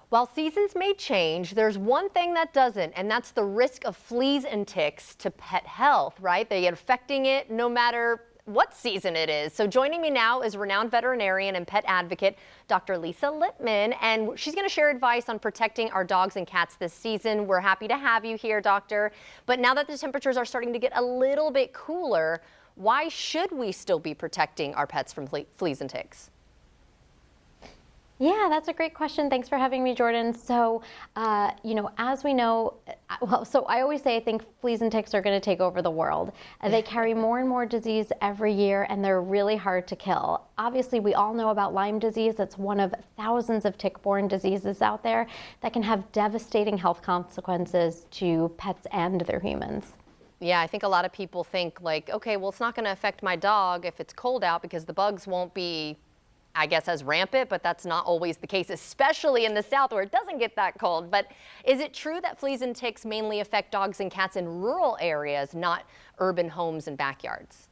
While seasons may change, there's one thing that doesn't, and that's the risk of fleas and ticks to pet health, right? They get affecting it no matter what season it is. So joining me now is renowned veterinarian and pet advocate, Dr. Lisa Lippman, and she's going to share advice on protecting our dogs and cats this season. We're happy to have you here, doctor. But now that the temperatures are starting to get a little bit cooler, why should we still be protecting our pets from fleas and ticks? Yeah, that's a great question. Thanks for having me, Jordan. So, as we know, so I always say I think fleas and ticks are going to take over the world. They carry more and more disease every year, and they're really hard to kill. Obviously, we all know about Lyme disease. That's one of thousands of tick-borne diseases out there that can have devastating health consequences to pets and their humans. Yeah, I think a lot of people think like, okay, well, it's not going to affect my dog if it's cold out because the bugs won't be, I guess, as rampant, but that's not always the case, especially in the South where it doesn't get that cold. But is it true that fleas and ticks mainly affect dogs and cats in rural areas, not urban homes and backyards?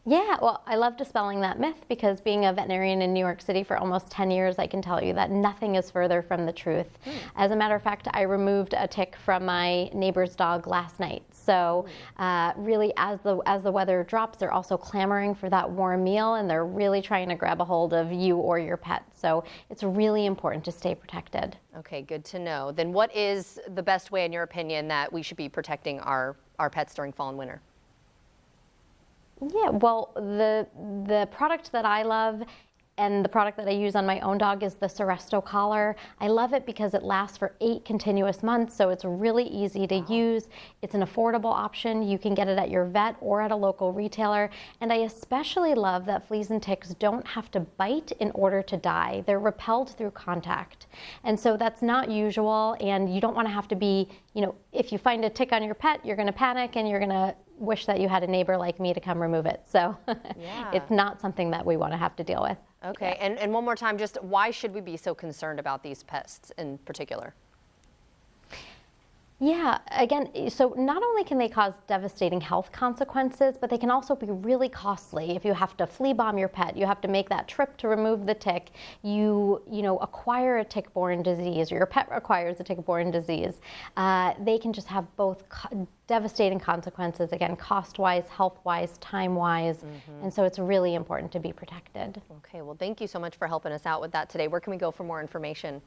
Yeah, well, I love dispelling that myth because being a veterinarian in New York City for almost 10 years, I can tell you that nothing is further from the truth. As a matter of fact, I removed a tick from my neighbor's dog last night. So really, as the weather drops, they're also clamoring for that warm meal, and they're really trying to grab a hold of you or your pet. So it's really important to stay protected. Okay, good to know. Then what is the best way, in your opinion, that we should be protecting our pets during fall and winter? Yeah, well, the product that I love and the product that I use on my own dog is the Seresto collar. I love it because it lasts for 8 continuous months, so it's really easy to use. It's an affordable option. You can get it at your vet or at a local retailer. And I especially love that fleas and ticks don't have to bite in order to die. They're repelled through contact. And so that's not usual, and you don't want to have to be, if you find a tick on your pet, you're going to panic and you're going to wish that you had a neighbor like me to come remove it. So yeah. It's not something that we want to have to deal with. Okay, yeah. And one more time, just why should we be so concerned about these pests in particular? Yeah, again, so not only can they cause devastating health consequences, but they can also be really costly. If you have to flea bomb your pet, you have to make that trip to remove the tick, you acquire a tick-borne disease, or your pet acquires a tick-borne disease. They can just have both devastating consequences, again, cost-wise, health-wise, time-wise, and so it's really important to be protected. Okay, well, thank you so much for helping us out with that today. Where can we go for more information?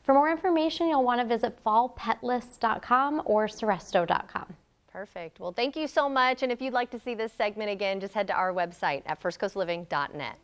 For more information, you'll want to visit fallpetlist.com or seresto.com. Perfect. Well, thank you so much. And if you'd like to see this segment again, just head to our website at firstcoastliving.net.